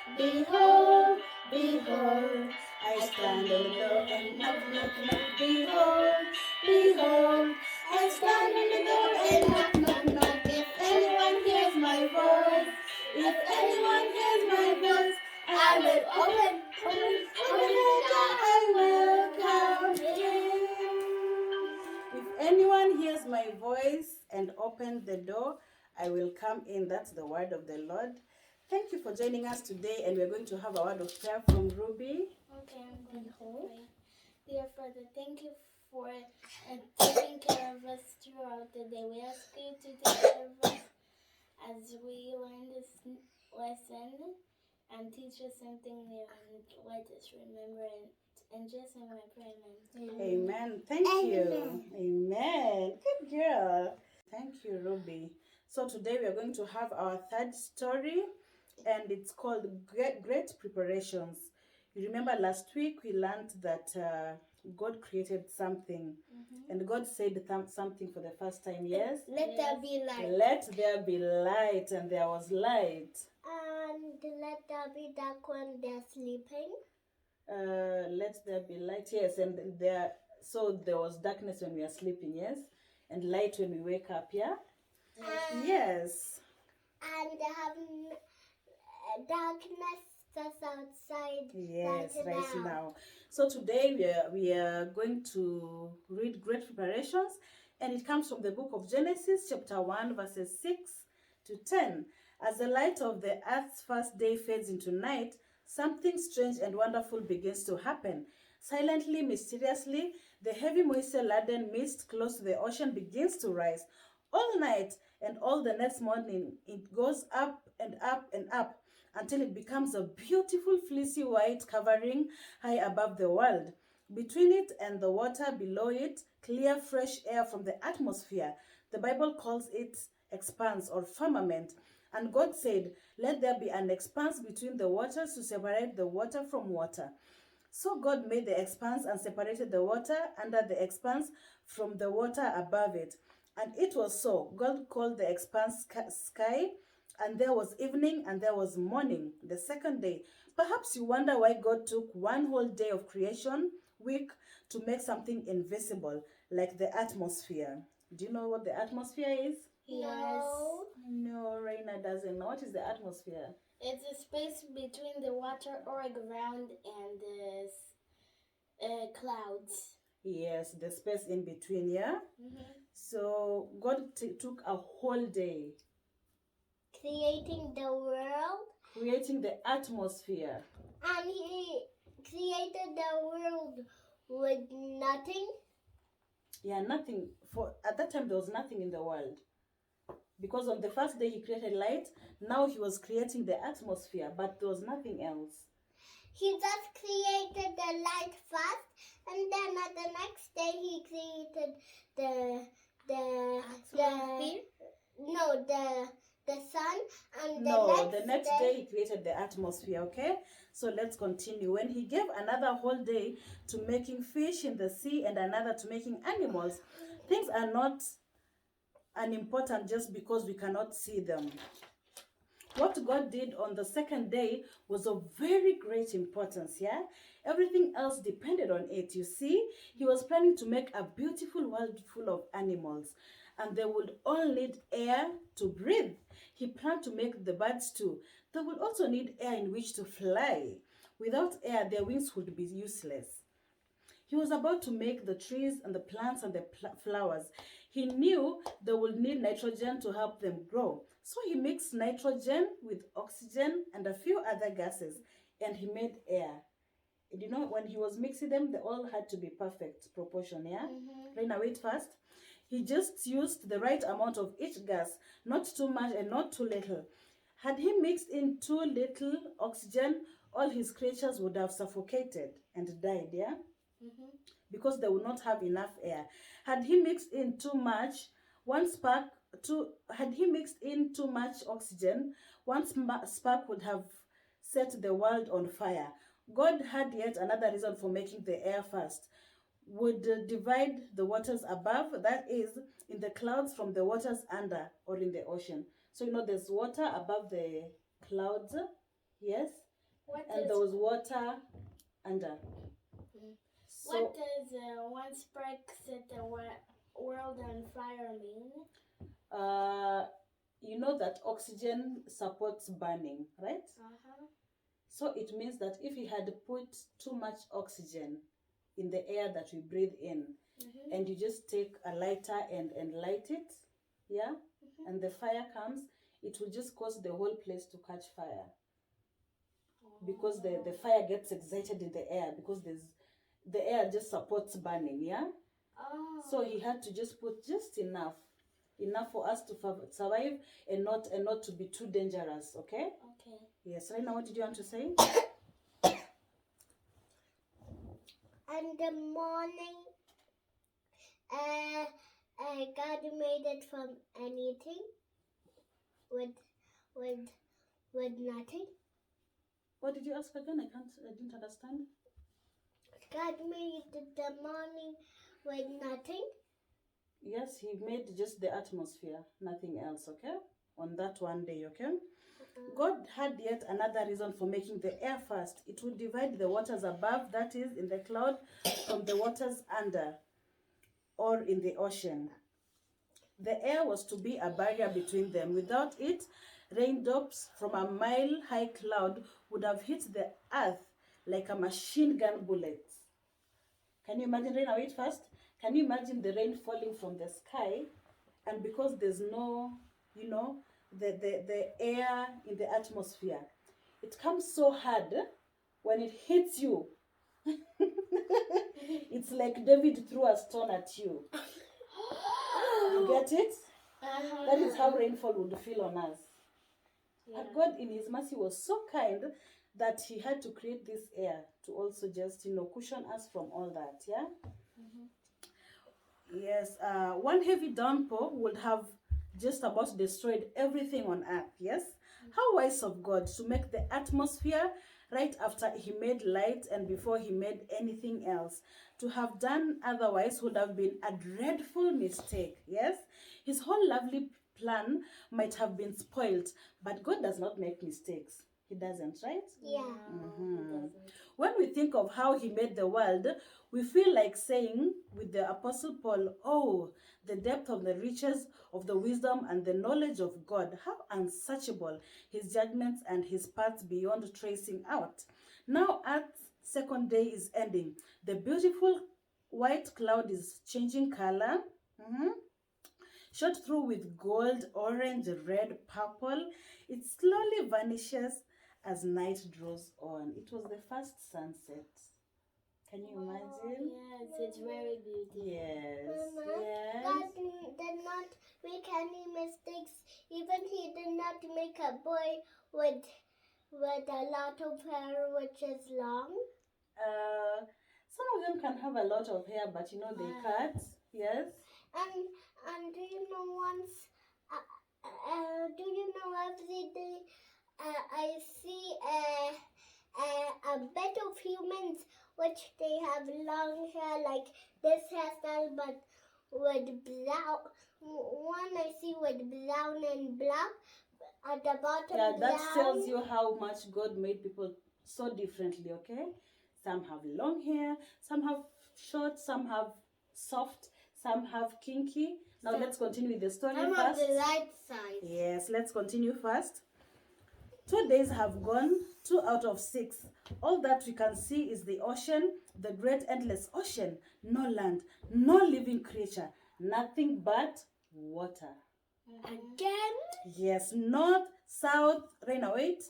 Behold, behold, I stand on the door and knock, knock, knock. Behold, behold, I stand on the door and knock, knock, knock. If anyone hears my voice, if anyone hears my voice, I will open the door, I will come in. If anyone hears my voice and open the door, I will come in. That's the word of the Lord. Thank you for joining us today, and we're going to have a word of prayer from Ruby. Okay, I'm going to pray. Dear Father, thank you for taking care of us throughout the day. We ask you to take care of us as we learn this lesson and teach us something new and let us remember it. In Jesus' name I pray, amen. Amen. Thank you. Amen. Good girl. Thank you, Ruby. So today we are going to have our third story, and it's called Great Preparations. You remember last week we learned that God created something, and God said something for the first time, yes? Let there be light. Let there be light, and there was light. And let there be dark when they're sleeping. Let there be light, yes, and so there was darkness when we are sleeping, yes, and light when we wake up, yeah. Yes. And they have darkness just outside. Yes, right now. So today we are going to read Great Preparations, and it comes from the book of Genesis, chapter 1, verses 6 to 10. As the light of the earth's first day fades into night, something strange and wonderful begins to happen. Silently, mysteriously, the heavy moisture-laden mist close to the ocean begins to rise. All night and all the next morning, it goes up and up and up until it becomes a beautiful fleecy white covering high above the world. Between it and the water below it, clear fresh air from the atmosphere. The Bible calls it expanse or firmament. And God said, let there be an expanse between the waters to separate the water from water. So God made the expanse and separated the water under the expanse from the water above it. And it was so. God called the expanse sky, and there was evening and there was morning, the second day. Perhaps you wonder why God took one whole day of creation week to make something invisible, like the atmosphere. Do you know what the atmosphere is? Yes. No, Reina doesn't know. What is the atmosphere? It's a space between the water or ground and the clouds. Yes, the space in between, yeah? So God took a whole day creating the world, creating the atmosphere. And he created the world with nothing. Yeah, nothing. At that time there was nothing in the world. Because on the first day he created light, now he was creating the atmosphere, but there was nothing else. He just created the light first, and then at the next day he created the sun, and the next day he created the atmosphere, okay? So let's continue. When he gave another whole day to making fish in the sea and another to making animals, things are not unimportant just because we cannot see them. What God did on the second day was of very great importance, yeah? Everything else depended on it, you see? He was planning to make a beautiful world full of animals, and they would all need air to breathe. He planned to make the birds too. They would also need air in which to fly. Without air, their wings would be useless. He was about to make the trees and the plants and the flowers. He knew they would need nitrogen to help them grow. So he mixed nitrogen with oxygen and a few other gases, and he made air. You know, when he was mixing them, they all had to be perfect proportion, yeah? Reina, wait first. He just used the right amount of each gas, not too much and not too little. Had he mixed in too little oxygen, all his creatures would have suffocated and died, yeah? Because they would not have enough air. Had he mixed in too much oxygen, one spark would have set the world on fire. God had yet another reason for making the air first. Would divide the waters above, that is, in the clouds from the waters under or in the ocean. So, you know, there's water above the clouds, yes? and there was water under. So, what does one spark set the world on fire mean? you know that oxygen supports burning, right? So it means that if he had put too much oxygen in the air that we breathe in, and you just take a lighter and light it, yeah, and the fire comes, it will just cause the whole place to catch fire. Because the fire gets excited in the air, because the air just supports burning, yeah? So he had to just put just enough for us to survive and not to be too dangerous, okay? Okay. Yes, right now, what did you want to say? And the morning, God made it from anything with nothing. What did you ask again? I didn't understand. God made the morning with nothing. Yes, he made just the atmosphere, nothing else, okay? On that one day, okay? God had yet another reason for making the air first. It would divide the waters above, that is, in the cloud, from the waters under, or in the ocean. The air was to be a barrier between them. Without it, raindrops from a mile-high cloud would have hit the earth like a machine gun bullet. Can you imagine rain? Wait first. Can you imagine the rain falling from the sky, and because there's no, the air in the atmosphere, it comes so hard when it hits you. It's like David threw a stone at you. You get it? That is how rainfall would feel on us. Yeah. And God in his mercy was so kind that he had to create this air to also just, cushion us from all that, yeah? Yes, one heavy downpour would have just about destroyed everything on earth, yes? How wise of God to make the atmosphere right after he made light and before he made anything else. To have done otherwise would have been a dreadful mistake, yes? His whole lovely plan might have been spoiled, but God does not make mistakes. He doesn't, right? Yeah. He doesn't. When we think of how he made the world, we feel like saying with the Apostle Paul, oh, the depth of the riches of the wisdom and the knowledge of God, how unsearchable his judgments and his paths beyond tracing out. Now Earth's second day is ending. The beautiful white cloud is changing color. Shot through with gold, orange, red, purple. It slowly vanishes as night draws on. It was the first sunset. Can you imagine? Yes, it's very beautiful. Yes. Mama, yes. God did not make any mistakes. Even he did not make a boy with a lot of hair, which is long. Some of them can have a lot of hair, but they cut. Yes. And do you know once? Do you know every day? I see a bit of humans which they have long hair like this hairstyle, but with brown. One I see with brown and black at the bottom. Yeah, that tells you how much God made people so differently. Okay, some have long hair, some have short, some have soft, some have kinky. Now let's continue with the story some first. Of the right side. Yes, let's continue first. 2 days have gone, 2 out of 6. All that we can see is the ocean, the great endless ocean. No land, no living creature, nothing but water. Again? Yes, north, south, rain await,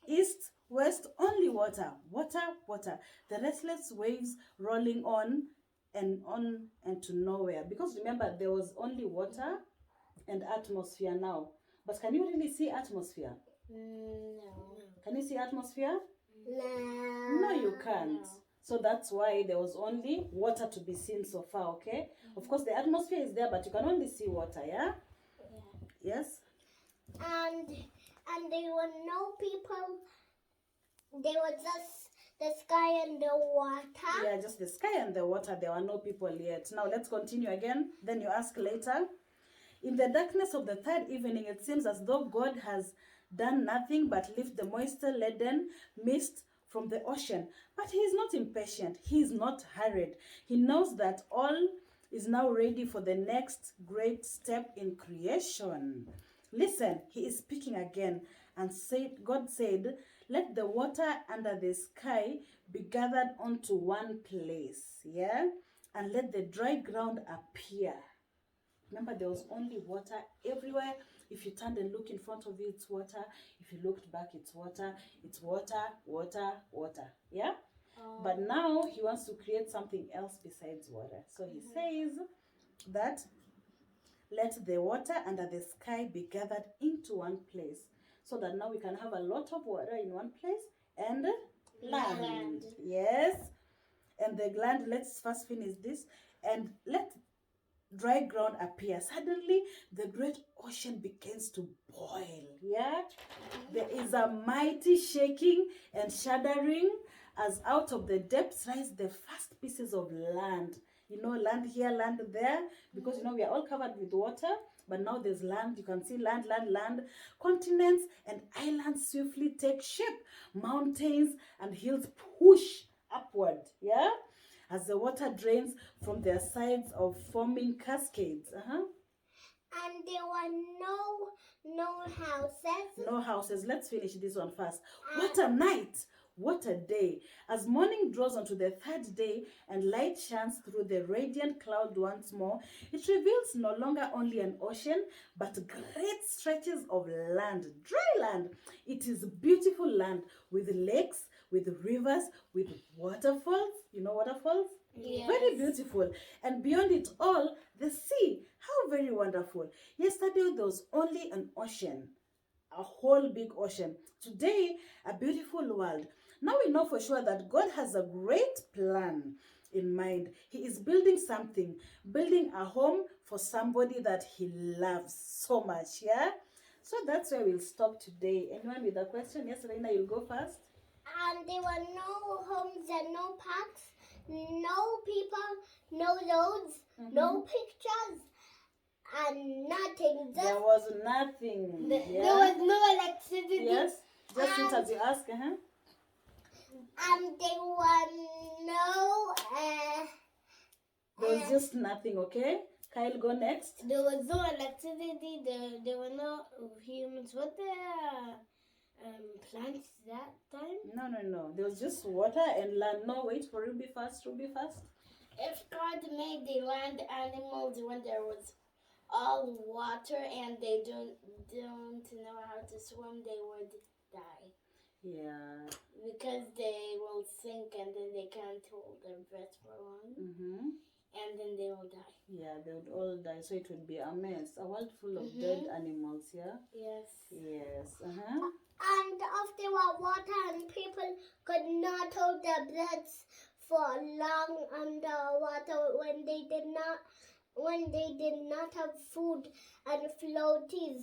east, west, only water, water, water. The restless waves rolling on and to nowhere. Because remember, there was only water and atmosphere now. But can you really see atmosphere? No. Can you see atmosphere? No. No, you can't. No. So that's why there was only water to be seen so far, okay? Of course, the atmosphere is there, but you can only see water, yeah? Yeah. Yes? And there were no people. There was just the sky and the water. Yeah, just the sky and the water. There were no people yet. Now, let's continue again. Then you ask later. In the darkness of the third evening, it seems as though God has done nothing but lift the moisture-laden mist from the ocean. But he is not impatient. He is not hurried. He knows that all is now ready for the next great step in creation. Listen, he is speaking again, and God said, let the water under the sky be gathered onto one place, yeah? And let the dry ground appear. Remember, there was only water everywhere. If you turned and look in front of you, it's water. If you looked back, it's water. It's water, water, water. Yeah? But now he wants to create something else besides water. So he says that let the water under the sky be gathered into one place, so that now we can have a lot of water in one place and land. Yes. And the land, let's first finish this. And let dry ground appear. Suddenly, the great ocean begins to boil. Yeah? There is a mighty shaking and shuddering as out of the depths rise the first pieces of land. You know, land here, land there, because you know we are all covered with water, but now there's land. You can see land, land, land. Continents and islands swiftly take shape. Mountains and hills push upward, yeah, as the water drains from their sides of forming cascades. And there were no houses. No houses. Let's finish this one first. What a night! What a day! As morning draws onto the third day and light shines through the radiant cloud once more, it reveals no longer only an ocean, but great stretches of land, dry land. It is beautiful land with lakes, with rivers, with waterfalls. You know waterfalls? Yes. Very beautiful. And beyond it all, the sea. How very wonderful. Yesterday there was only an ocean, a whole big ocean. Today, a beautiful world. Now we know for sure that God has a great plan in mind. He is building something, building a home for somebody that he loves so much, yeah? So that's where we'll stop today. Anyone with a question? Yes, Reina, you'll go first. And there were no homes and no parks, no people, no roads, no pictures, and nothing. There was nothing. There was no electricity. Yes, just sit as you ask. And there were no... There was just nothing, okay? Kyle, go next. There was no electricity. There were no humans. What the plants that time? No. There was just water and land. No, wait for Ruby first. If God made the land animals when there was all water and they don't know how to swim, they would die. Yeah. Because they will sink and then they can't hold their breath for long. And then they will die. Yeah, they would all die. So it would be a mess. A world full of dead animals, yeah? Yes. And after water and people could not hold their breaths for long underwater when they did not have food and floaties,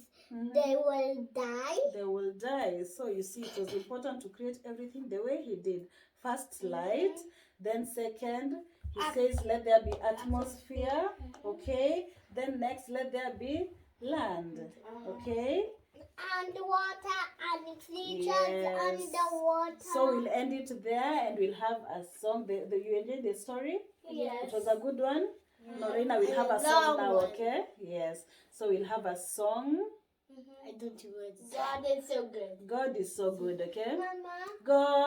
they will die. They will die. So you see, it was important to create everything the way he did. First light, then second, he says let there be atmosphere, okay? Then next, let there be land, okay? And water and creatures underwater. So we'll end it there and we'll have a song. You enjoyed the story? Yes. It was a good one? Norena, we'll have a song now, okay? Yes. So we'll have a song. I don't do it. God is so good. God is so good, okay? Mama. God